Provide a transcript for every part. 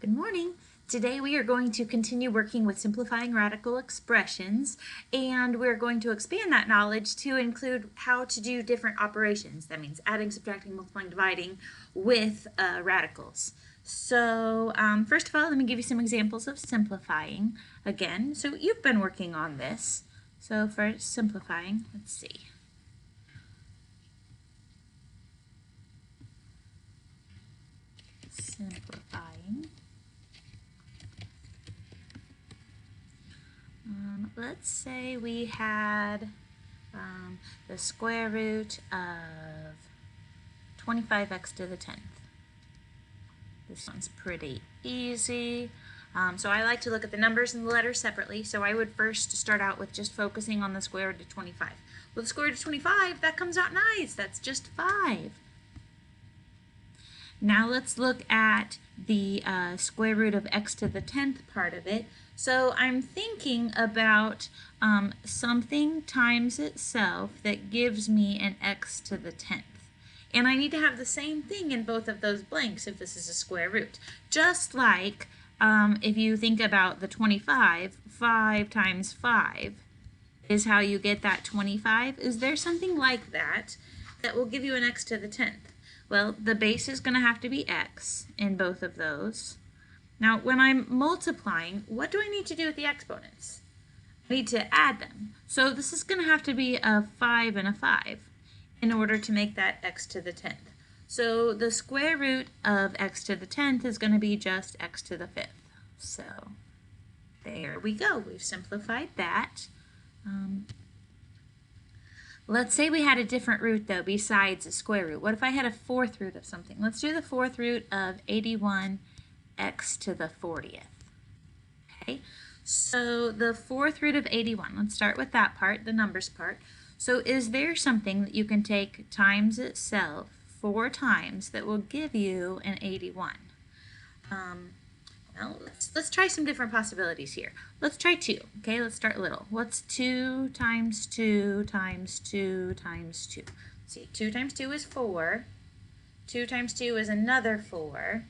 Good morning. Today we are going to continue working with simplifying radical expressions, and we're going to expand that knowledge to include how to do different operations. That means adding, subtracting, multiplying, dividing with radicals. So first of all, let me give you some examples of simplifying again. So you've been working on this. So for simplifying, let's see. Simplifying. Let's say we had the square root of 25x to the 10th. This one's pretty easy. So I like to look at the numbers and the letters separately. So I would first start out with just focusing on the square root of 25. Well, the square root of 25, that comes out nice. That's just 5. Now let's look at the square root of x to the 10th part of it. So I'm thinking about something times itself that gives me an x to the 10th. And I need to have the same thing in both of those blanks if this is a square root. Just like if you think about the 25, 5 times 5 is how you get that 25. Is there something like that that will give you an x to the 10th? Well, the base is going to have to be x in both of those. Now, when I'm multiplying, what do I need to do with the exponents? I need to add them. So this is going to have to be a 5 and a 5 in order to make that x to the 10th. So the square root of x to the 10th is going to be just x to the 5th. So there we go. We've simplified that. Let's say we had a different root, though, besides a square root. What if I had a fourth root of something? Let's do the fourth root of 81x to the 40th. Okay, so the fourth root of 81, let's start with that part, the numbers part. So is there something that you can take times itself 4 times that will give you an 81? Well, let's try some different possibilities here. Let's try 2. Okay, let's start little. What's 2 times 2 times 2 times 2? See, 2 times 2 is 4. 2 times 2 is another 4.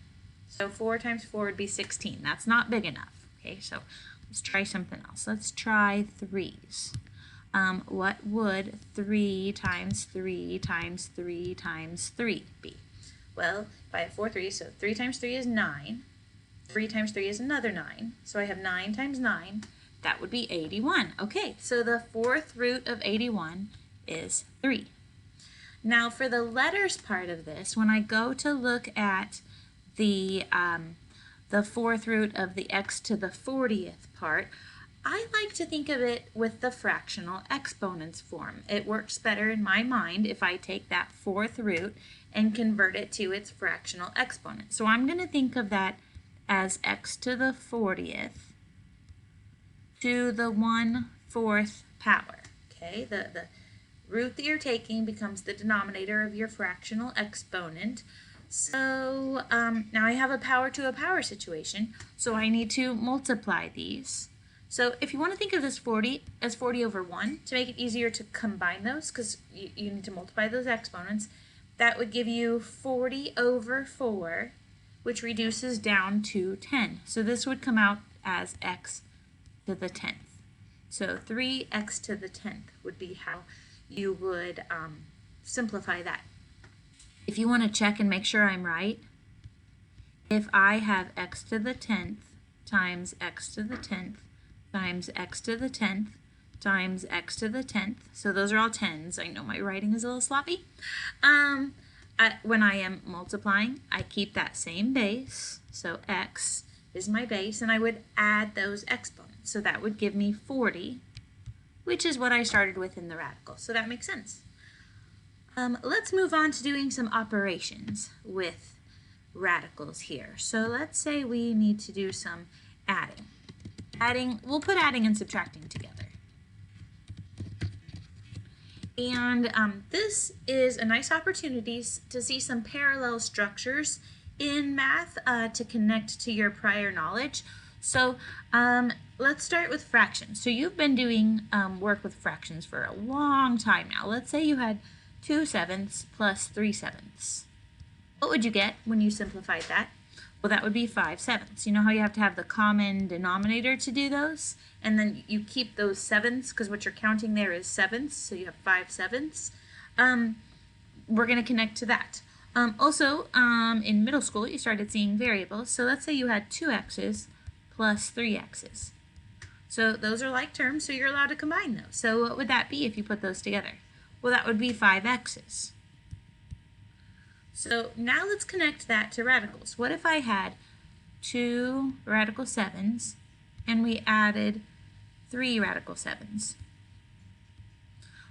So 4 times 4 would be 16. That's not big enough. Okay, so let's try something else. Let's try 3s. What would 3 times 3 times 3 times 3 be? Well, if I have 4 3s, so 3 times 3 is 9. 3 times 3 is another 9. So I have 9 times 9. That would be 81. Okay, so the fourth root of 81 is 3. Now for the letters part of this, when I go to look at the fourth root of the x to the 40th part, I like to think of it with the fractional exponents form. It works better in my mind if I take that fourth root and convert it to its fractional exponent. So I'm going to think of that as x to the 40th to the 1/4 power. Okay, the root that you're taking becomes the denominator of your fractional exponent. So now I have a power to a power situation, so I need to multiply these. So if you want to think of this 40 as 40 over 1, to make it easier to combine those, because you need to multiply those exponents, that would give you 40 over 4, which reduces down to 10. So this would come out as x to the 10th. So 3x to the 10th would be how you would simplify that. If you want to check and make sure I'm right, if I have x to the 10th times x to the 10th times x to the 10th times x to the 10th, so those are all 10s. I know my writing is a little sloppy. When I am multiplying, I keep that same base, so x is my base, and I would add those exponents. So that would give me 40, which is what I started with in the radical. So that makes sense. Let's move on to doing some operations with radicals here. So let's say we need to do some adding. We'll put adding and subtracting together. And this is a nice opportunity to see some parallel structures in math to connect to your prior knowledge. So let's start with fractions. So you've been doing work with fractions for a long time now. Let's say you had 2/7 plus 3/7. What would you get when you simplified that? Well, that would be 5 sevenths. You know how you have to have the common denominator to do those? And then you keep those sevenths, because what you're counting there is sevenths, so you have 5 sevenths. We're going to connect to that. Also, in middle school, you started seeing variables. So let's say you had 2x's plus 3x's. So those are like terms, so you're allowed to combine those. So what would that be if you put those together? Well, that would be 5x's. So now let's connect that to radicals. What if I had 2 radical 7s and we added 3 radical 7s?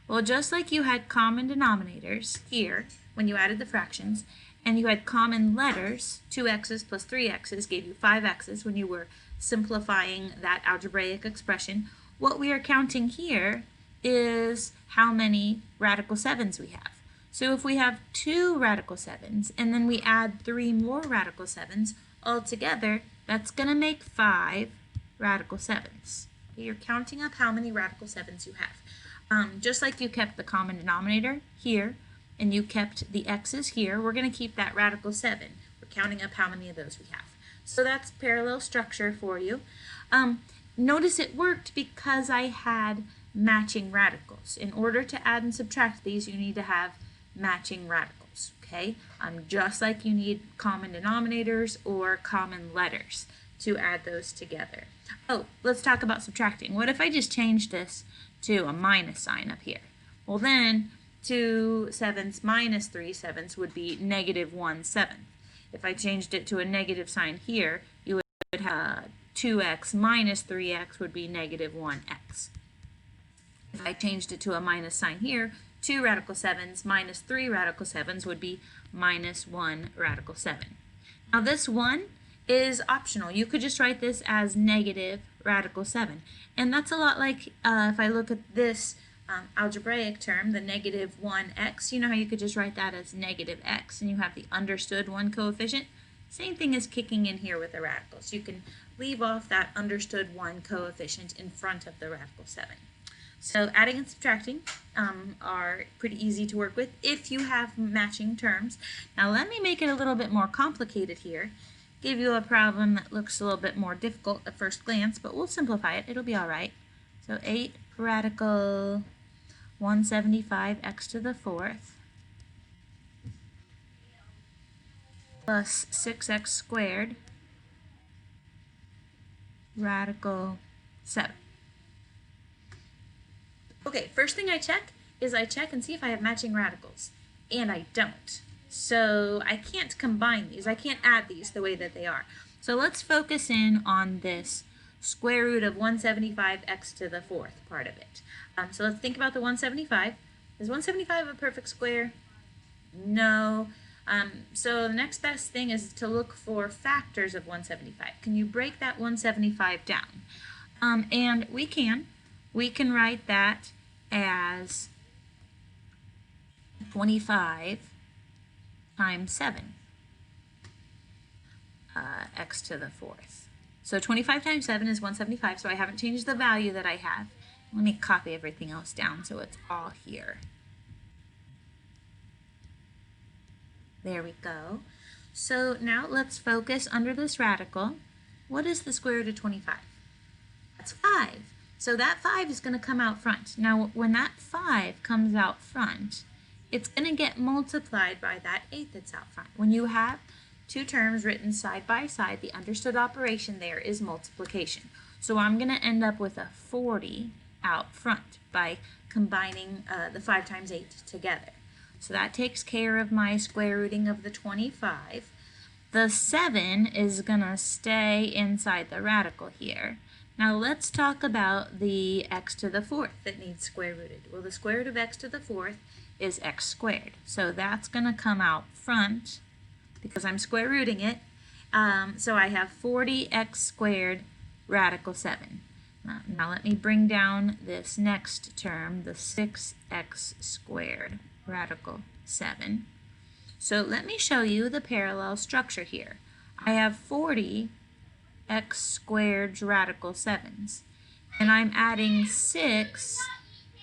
Well, just like you had common denominators here when you added the fractions, and you had common letters, 2x's plus 3x's gave you 5x's when you were simplifying that algebraic expression, what we are counting here is how many radical 7s we have. So if we have 2 radical 7s and then we add 3 more radical 7s, altogether that's going to make 5 radical 7s. You're counting up how many radical 7s you have. Just like you kept the common denominator here and you kept the x's here, we're going to keep that radical 7. We're counting up how many of those we have. So that's parallel structure for you. Notice it worked because I had matching radicals. In order to add and subtract these, you need to have matching radicals, okay? Just like you need common denominators or common letters to add those together. Oh, let's talk about subtracting. What if I just change this to a minus sign up here? Well, then 2 sevenths minus 3 sevenths would be negative 1 seventh. If I changed it to a negative sign here, you would have 2x minus 3x would be negative 1x. If I changed it to a minus sign here, 2 radical 7s minus 3 radical 7s would be minus 1 radical 7. Now this 1 is optional. You could just write this as negative radical 7. And that's a lot like if I look at this algebraic term, the negative 1x, you know how you could just write that as negative x and you have the understood 1 coefficient? Same thing as kicking in here with the radicals. You can leave off that understood 1 coefficient in front of the radical 7. So adding and subtracting are pretty easy to work with if you have matching terms. Now let me make it a little bit more complicated here. Give you a problem that looks a little bit more difficult at first glance, but we'll simplify it. It'll be all right. So 8 radical 175x to the 4th plus 6x squared radical 7. Okay, first thing I check is I check and see if I have matching radicals, and I don't. So I can't combine these. I can't add these the way that they are. So let's focus in on this square root of 175x to the 4th part of it. So let's think about the 175. Is 175 a perfect square? No. So the next best thing is to look for factors of 175. Can you break that 175 down? And we can. We can write that as 25 times 7, x to the 4th. So 25 times 7 is 175, so I haven't changed the value that I have. Let me copy everything else down so it's all here. There we go. So now let's focus under this radical. What is the square root of 25? That's 5. So that 5 is going to come out front. Now, when that 5 comes out front, it's going to get multiplied by that 8 that's out front. When you have two terms written side by side, the understood operation there is multiplication. So I'm going to end up with a 40 out front by combining the 5 times 8 together. So that takes care of my square rooting of the 25. The 7 is going to stay inside the radical here. Now let's talk about the x to the 4th that needs square rooted. Well, the square root of x to the 4th is x squared. So that's going to come out front because I'm square rooting it. So I have 40x squared radical 7. Now let me bring down this next term, the 6x squared radical 7. So let me show you the parallel structure here. I have 40 x squared radical 7s, and I'm adding 6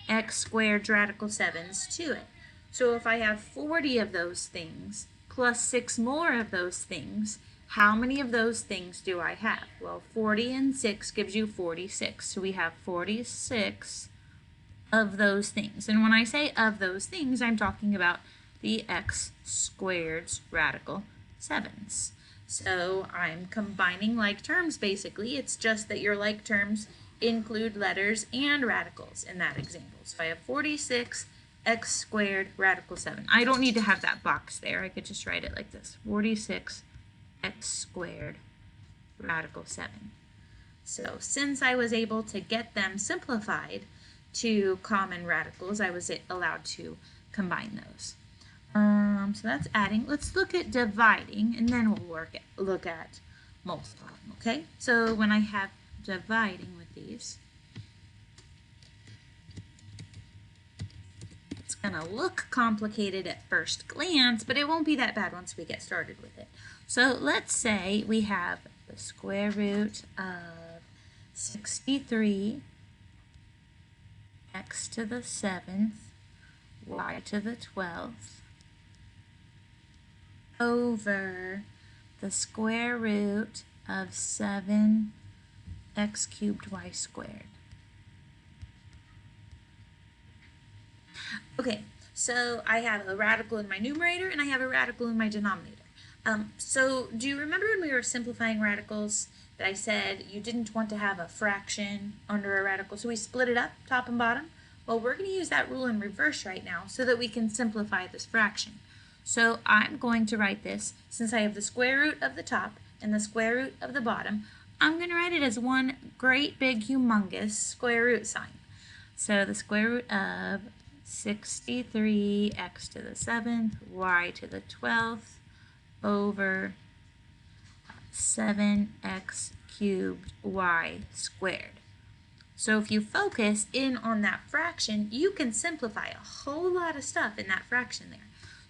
x squared radical 7s to it. So if I have 40 of those things plus 6 more of those things, How many of those things do I have? Well, 40 and 6 gives you 46. So we have 46 of those things. And when I say of those things, I'm talking about the x squared's radical 7s. So I'm combining like terms basically. It's just that your like terms include letters and radicals in that example. So I have 46 x squared radical 7. I don't need to have that box there. I could just write it like this. 46 x squared radical 7. So since I was able to get them simplified to common radicals, I was allowed to combine those. So that's adding. Let's look at dividing, and then we'll look at multiplying, okay? So when I have dividing with these, it's going to look complicated at first glance, but it won't be that bad once we get started with it. So let's say we have the square root of 63 x to the 7th, y to the 12th, over the square root of 7 x cubed y squared. Okay, so I have a radical in my numerator and I have a radical in my denominator. So do you remember when we were simplifying radicals that I said you didn't want to have a fraction under a radical, so we split it up top and bottom? Well, we're going to use that rule in reverse right now so that we can simplify this fraction. So I'm going to write this, since I have the square root of the top and the square root of the bottom, I'm going to write it as one great big humongous square root sign. So the square root of 63 x to the 7th, y to the 12th, over 7x cubed y squared. So if you focus in on that fraction, you can simplify a whole lot of stuff in that fraction there.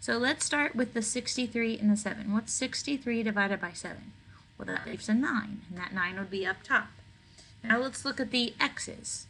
So let's start with the 63 and the 7. What's 63 divided by 7? Well, that leaves a 9, and that 9 would be up top. Now let's look at the x's.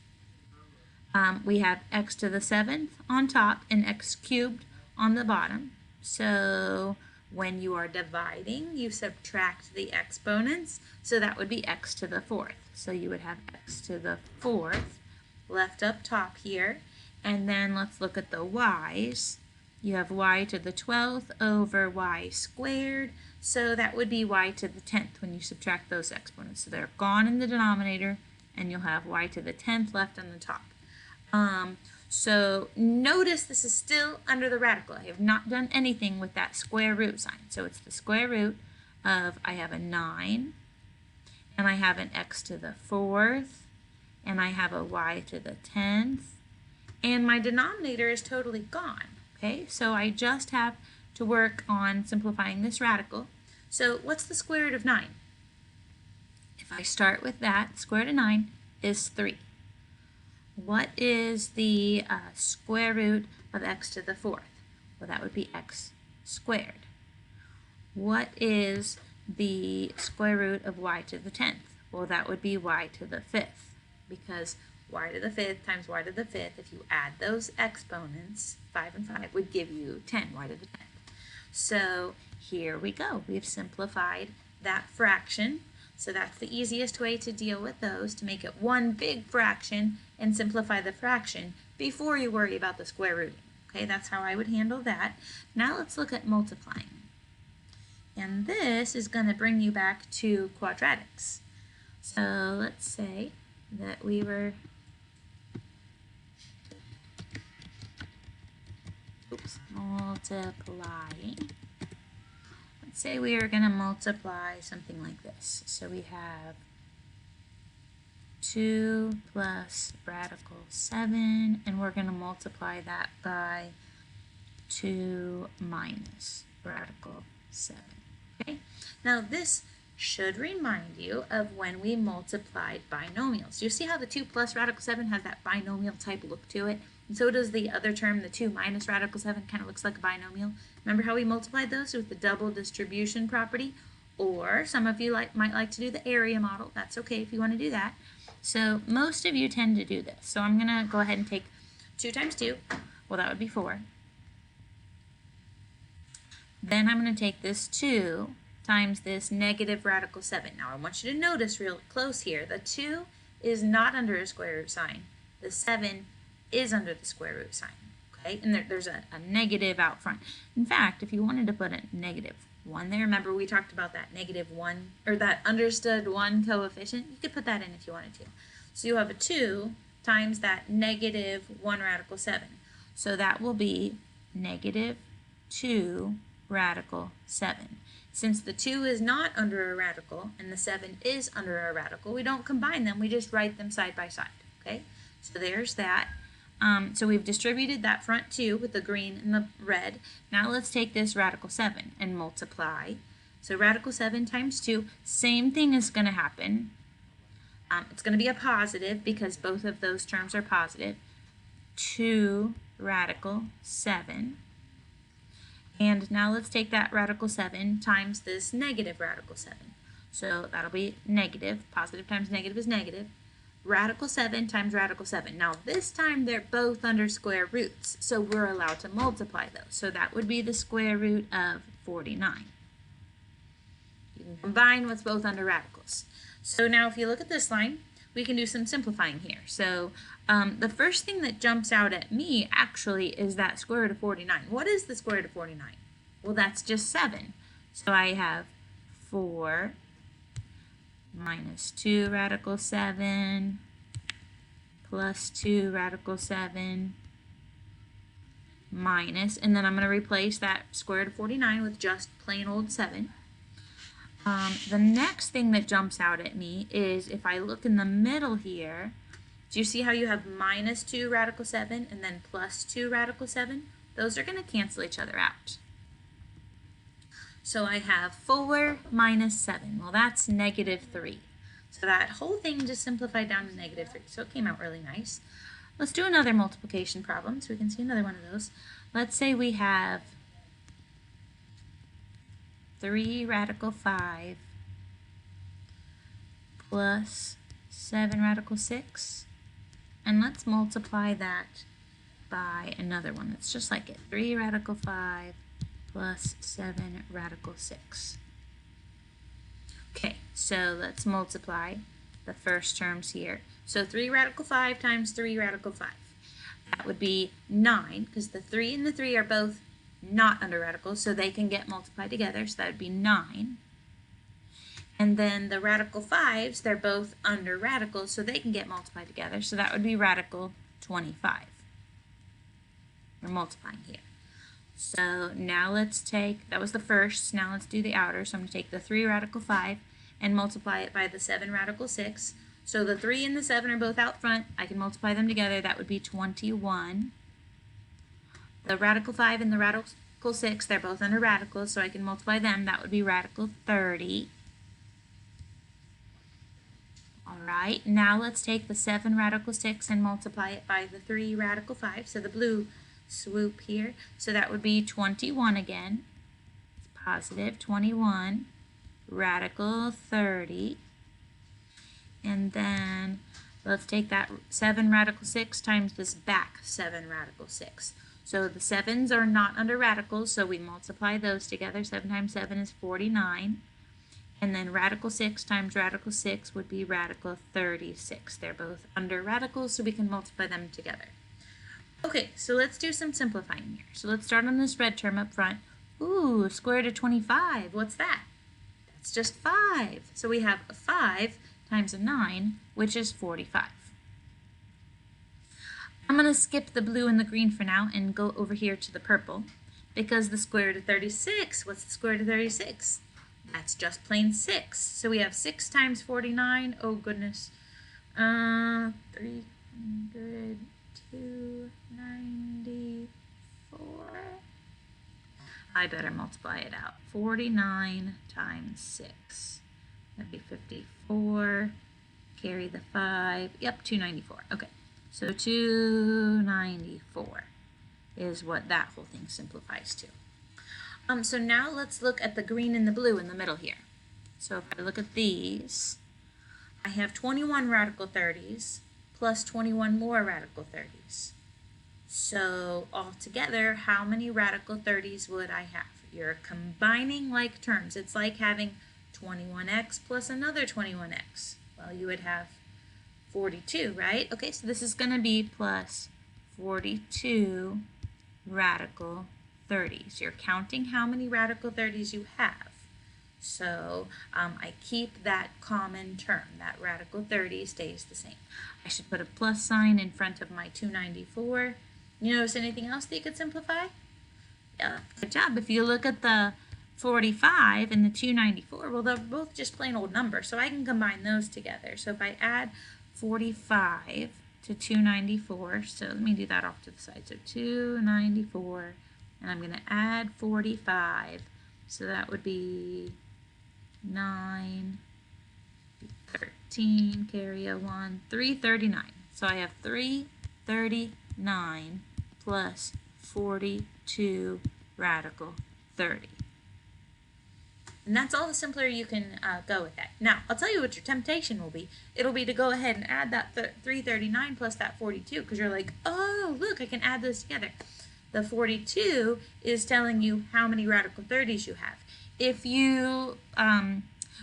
We have x to the 7th on top and x cubed on the bottom. So when you are dividing, you subtract the exponents, so that would be x to the 4th. So you would have x to the 4th left up top here. And then let's look at the y's. You have y to the 12th over y squared, so that would be y to the 10th when you subtract those exponents. So they're gone in the denominator, and you'll have y to the 10th left on the top. So notice this is still under the radical. I have not done anything with that square root sign. So it's the square root of, I have a 9, and I have an x to the 4th, and I have a y to the 10th, and my denominator is totally gone. Okay, so I just have to work on simplifying this radical. So what's the square root of 9? If I start with that, square root of 9 is 3. What is the square root of x to the 4th? Well, that would be x squared. What is the square root of y to the 10th? Well, that would be y to the 5th, because y to the 5th times y to the 5th, if you add those exponents, 5 and 5, would give you 10, y to the 10th. So here we go. We've simplified that fraction. So that's the easiest way to deal with those, to make it one big fraction and simplify the fraction before you worry about the square rooting. Okay, that's how I would handle that. Now let's look at multiplying. And this is going to bring you back to quadratics. So let's say that we were multiplying. Let's say we are going to multiply something like this. So we have 2 plus radical 7, and we're going to multiply that by 2 minus radical 7. Okay? Now this should remind you of when we multiplied binomials. You see how the 2 plus radical 7 has that binomial type look to it? And so does the other term, the 2 minus radical 7, kind of looks like a binomial. Remember how we multiplied those with the double distribution property? Or some of you might like to do the area model. That's okay if you want to do that. So most of you tend to do this. So I'm going to go ahead and take 2 times 2. Well, that would be 4. Then I'm going to take this 2 times this negative radical 7. Now I want you to notice real close here, the 2 is not under a square root sign. The 7 is under the square root sign, okay? And there's a negative out front. In fact, if you wanted to put a negative 1 there, remember we talked about that negative 1, or that understood 1 coefficient? You could put that in if you wanted to. So you have a 2 times that negative 1 radical 7. So that will be negative 2 radical 7. Since the 2 is not under a radical and the 7 is under a radical, we don't combine them, we just write them side by side, okay? So there's that. So we've distributed that front 2 with the green and the red. Now let's take this radical 7 and multiply. So radical 7 times 2, same thing is going to happen. It's going to be a positive because both of those terms are positive. 2 radical 7. And now let's take that radical 7 times this negative radical 7. So that'll be negative. Positive times negative is negative. Radical 7 times radical 7. Now this time they're both under square roots, so we're allowed to multiply those. So that would be the square root of 49. You can combine what's both under radicals. So now if you look at this line, we can do some simplifying here. So the first thing that jumps out at me actually is that square root of 49. What is the square root of 49? Well, that's just 7. So I have 4 minus 2 radical 7 plus 2 radical 7 minus, and then I'm going to replace that square root of 49 with just plain old 7. The next thing that jumps out at me is if I look in the middle here, do you see how you have minus 2 radical 7 and then plus 2 radical 7? Those are going to cancel each other out. So I have 4 minus 7. Well, that's negative 3. So that whole thing just simplified down to negative 3. So it came out really nice. Let's do another multiplication problem so we can see another one of those. Let's say we have 3 radical 5 plus 7 radical 6. And let's multiply that by another one that's just like it. 3 radical 5 plus 7 radical 6. Okay, so let's multiply the first terms here. So 3 radical 5 times 3 radical 5. That would be 9, because the 3 and the 3 are both not under radicals, so they can get multiplied together, so that would be 9. And then the radical 5s, they're both under radicals, so they can get multiplied together, so that would be radical 25. We're multiplying here. So now let's take, that was the first, now let's do the outer. So I'm going to take the 3 radical 5 and multiply it by the 7 radical 6. So the 3 and the 7 are both out front. I can multiply them together. That would be 21. The radical 5 and the radical 6, they're both under radicals, so I can multiply them. That would be radical 30. Alright, now let's take the 7 radical 6 and multiply it by the 3 radical 5. So the blue swoop here. So that would be 21 again. It's positive 21 radical 30. And then let's take that 7 radical 6 times this back 7 radical 6. So the 7s are not under radicals, so we multiply those together. 7 times 7 is 49. And then radical 6 times radical 6 would be radical 36. They're both under radicals, so we can multiply them together. Okay, so let's do some simplifying here. So let's start on this red term up front. Ooh, square root of 25. What's that? That's just 5. So we have a 5 times a 9, which is 45. I'm going to skip the blue and the green for now and go over here to the purple, because the square root of 36, what's the square root of 36? That's just plain 6. So we have 6 times 49, oh goodness, 394. I better multiply it out. 49 times 6. That'd be 54. Carry the 5. Yep, 294. Okay, so 294 is what that whole thing simplifies to. So now let's look at the green and the blue in the middle here. So if I look at these, I have 21 radical 30s plus 21 more radical 30s. So altogether, how many radical 30s would I have? You're combining like terms. It's like having 21x plus another 21x. Well, you would have 42, right? Okay, so this is going to be plus 42 radical 30s. You're counting how many radical 30s you have. So I keep that common term. That radical 30 stays the same. I should put a plus sign in front of my 294. You notice anything else that you could simplify? Yeah, good job. If you look at the 45 and the 294, well, they're both just plain old numbers, so I can combine those together. So if I add 45 to 294, so let me do that off to the side. So 294, and I'm going to add 45, so that would be 9, 13, carry a 1, 339. So I have 339 plus 42 radical 30. And that's all the simpler you can go with that. Now, I'll tell you what your temptation will be. It'll be to go ahead and add that 339 plus that 42, because you're like, oh, look, I can add those together. The 42 is telling you how many radical 30s you have. If you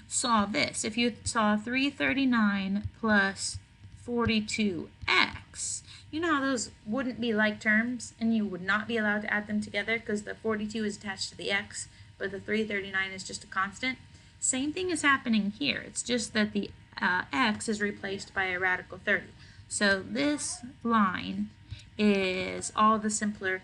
saw this, if you saw 339 plus 42x, you know how those wouldn't be like terms, and you would not be allowed to add them together because the 42 is attached to the x, but the 339 is just a constant. Same thing is happening here. It's just that the x is replaced by a radical 30. So this line is all the simpler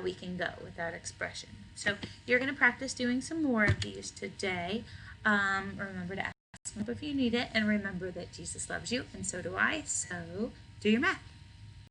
we can go with that expression. So you're going to practice doing some more of these today. Remember to ask me if you need it, and remember that Jesus loves you, and so do I. So do your math.